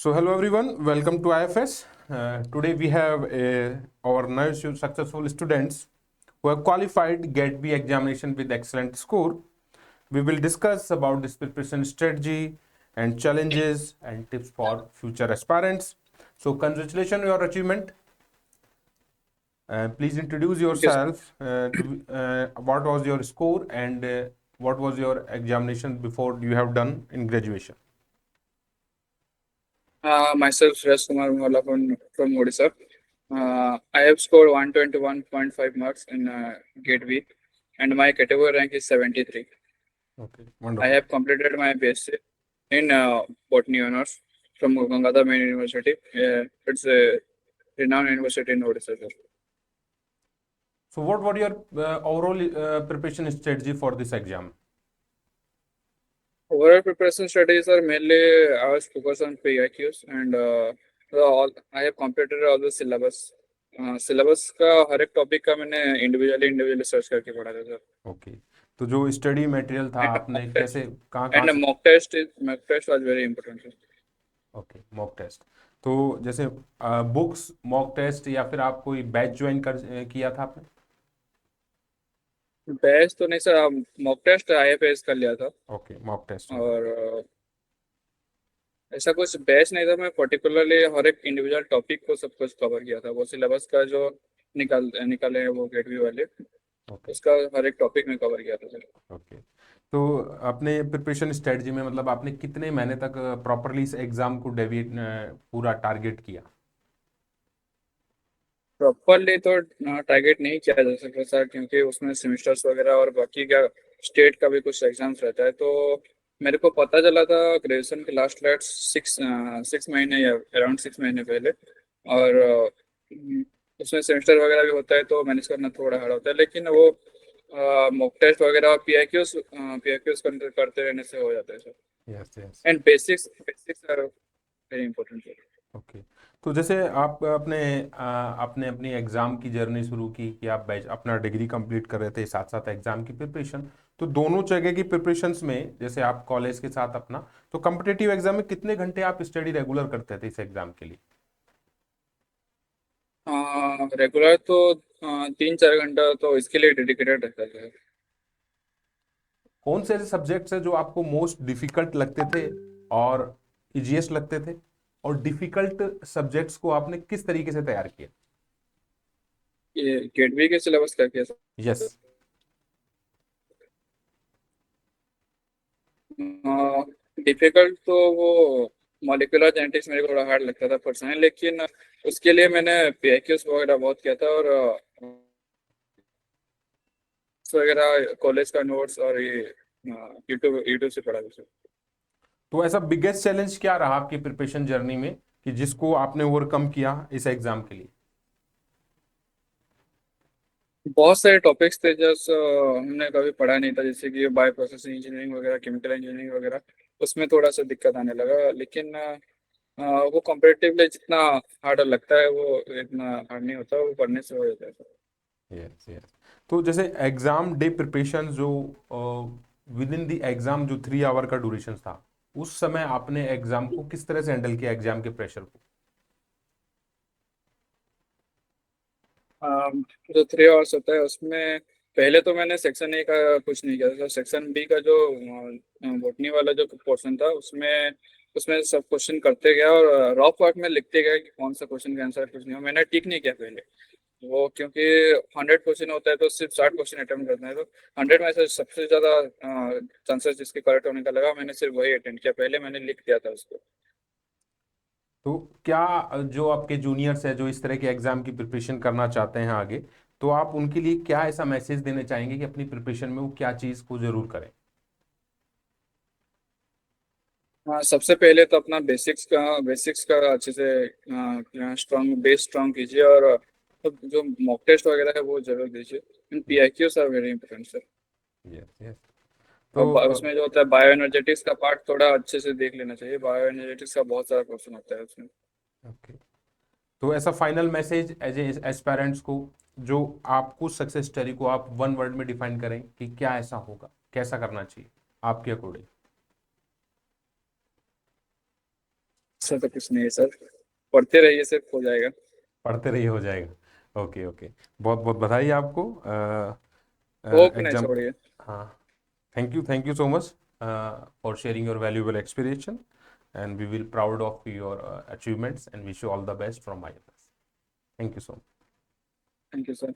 So hello everyone, welcome to IFS. Today we have our new successful students who have qualified GATE B examination with excellent score. We will discuss about this preparation strategy and challenges and tips for future aspirants. So congratulations on your achievement. Please introduce Thank you, sir. yourself. What was your score and what was your examination before you have done in graduation? Myself, Suraj Kumar Mohalla from Odisha. I have scored 121.5 marks in Gate B, and my category rank is 73. Okay, I wonderful. have completed my BSc in Botany Honors from Gangadhar Main University. It's a renowned university in Odisha, sir. So what were your overall preparation strategy for this exam? Overall preparation strategies are mainly I was focused on PIQs and I have completed all the syllabus. Syllabus का हर एक topic का मैंने individually search करके पढ़ा था sir. Okay, तो जो study material था एंड आपने मॉक कैसे कहाँ एंड से? Mock test was very important sir. Okay, mock test. तो जैसे बुक्स, मॉक टेस्ट या फिर आप कोई बैच ज्वाइन कर किया था आपने? बेस्ट तो नहीं सर, मॉक टेस्ट आईएफएस कर लिया था. ओके, मॉक टेस्ट हो गया. और ऐसा कुछ बेस्ट नहीं था. मैं पर्टिकुलरली हर एक इंडिविजुअल टॉपिक को सब कुछ कवर किया था. वो सिलेबस का जो निकाले हैं वो गेटवे वाले, ओके. उसका हर एक टॉपिक में कवर किया था सर. ओके, तो अपने प्रिपरेशन स्ट्रेटजी में मतलब आपने कितने महीने तक प्रॉपरली इस एग्जाम को डेविएट पूरा टारगेट किया? प्रॉपरली तो टारगेट नहीं किया जा सकता सर, क्योंकि उसमें सेमिस्टर्स वगैरह और बाकी का स्टेट का भी कुछ एग्जाम्स रहता है. तो मेरे को पता चला था ग्रेजुएशन के लास्ट लास्ट सिक्स महीने या अराउंड 6 महीने पहले. और उसमें सेमेस्टर वगैरह भी होता है तो मैनेज करना थोड़ा हार्ड होता है. लेकिन वो मॉक टेस्ट वगैरह पीआईक्यूज करते रहने से हो जाता है sir. Yes yes. And basics are very important sir. Okay, तो जैसे आप आपने अपनी एग्ज़ाम की जर्नी शुरू की कि आप बैच अपना डिग्री कंप्लीट कर रहे थे, साथ साथ एग्ज़ाम की प्रिपरेशन. तो दोनों जगह की प्रिपरेशंस में जैसे आप कॉलेज के साथ अपना, तो कॉम्पिटिटिव एग्जाम में कितने घंटे आप स्टडी रेगुलर करते थे इस एग्ज़ाम के लिए? रेगुलर तो 3-4 घंटा तो इसके लिए डेडिकेटेड रहता है. कौन से ऐसे सब्जेक्ट्स हैं जो आपको मोस्ट डिफिकल्ट लगते थे और इजीएस्ट लगते थे, और डिफिकल्ट सब्जेक्ट्स को आपने किस तरीके से तैयार किया? ये गेट बी के सिलेबस का क्या यस. सर? डिफिकल्ट तो वो मॉलिक्यूलर जेनेटिक्स मेरे को थोड़ा हार्ड लगता था पर्सनली. लेकिन उसके लिए मैंने पीआईक्यूज वगैरह बहुत किया था और वगैरह कॉलेज का नोट्स और ये यूट्यूब यूट्यूब से पढ़ा था. तो ऐसा बिगेस्ट चैलेंज क्या रहा आपकी प्रिपरेशन जर्नी में कि जिसको आपने ओवरकम किया इस एग्जाम के लिए? बहुत सारे टॉपिक्स थे जो हमने कभी पढ़ा नहीं था, जैसे कि बायो प्रोसेसिंग इंजीनियरिंग वगैरह, केमिकल इंजीनियरिंग वगैरह. उसमें थोड़ा सा दिक्कत आने लगा. लेकिन वो कंपेरेटिवली जितना हार्ड लगता है वो इतना हार्ड नहीं होता. वो पढ़ने से हो जाता है. Yes yes. तो जैसे एग्जाम डे प्रिपरेशन जो विद इन द एग्जाम जो 3 आवर का ड्यूरेशन था, उस समय आपने एग्जाम को किस तरह से हैंडल किया, एग्जाम के प्रेशर को? जो 3 आवर्स होता है उसमें पहले तो मैंने सेक्शन ए का कुछ नहीं किया था. सेक्शन बी का जो बॉटनी वाला जो पोर्शन था उसमें उसमें सब क्वेश्चन करते गया और रफ वर्क में लिखते गया कि कौन सा क्वेश्चन का आंसर कुछ नहीं हो. मैंने टिक नहीं किया पहले वो, क्योंकि 100 क्वेश्चन होता है तो सिर्फ 60 क्वेश्चन अटेम्प्ट करते हैं. तो 100 में से सबसे ज्यादा चांसेस जिसके करेक्ट होने का लगा, मैंने सिर्फ वही अटेम्प्ट किया. पहले मैंने लिख दिया था उसको. तो क्या जो आपके जूनियर्स है जो इस तरह के एग्जाम की प्रिपरेशन करना चाहते हैं आगे, तो आप उनके लिए क्या ऐसा मैसेज देना चाहेंगे कि अपनी प्रिपरेशन में वो क्या चीज को जरूर करें? हाँ, सबसे पहले तो अपना बेसिक्स का अच्छे से स्ट्रॉन्ग कीजिए. और तो जो मॉक टेस्ट वगैरह है वो जरूर दीजिए. इन PIQs are very important sir. Yes yes. और तो उसमें जो होता है बायो एनर्जेटिक्स का पार्ट थोड़ा अच्छे से देख लेना चाहिए. बायो एनर्जेटिक्स का बहुत सारा क्वेश्चन होता है उसमें. ओके, तो ऐसा फाइनल मैसेज एज एस्पायरेंट्स को, जो आपको सक्सेस स्टोरी को आप वन वर्ड में डिफाइन करें कि क्या ऐसा होगा, कैसा करना चाहिए आपके अकॉर्डिंग? ऐसा तो कुछ नहीं है सर, पढ़ते रहिए सिर्फ हो जाएगा। पढ़ते रहिए हो जाएगा। ओके ओके, बहुत बहुत बधाई आपको होप नहीं एग्जाम। छोड़िए। हाँ, thank you so much for sharing your valuable experience, and we will proud of your achievements and wish you all the best from my side. Thank you so much. Thank you sir.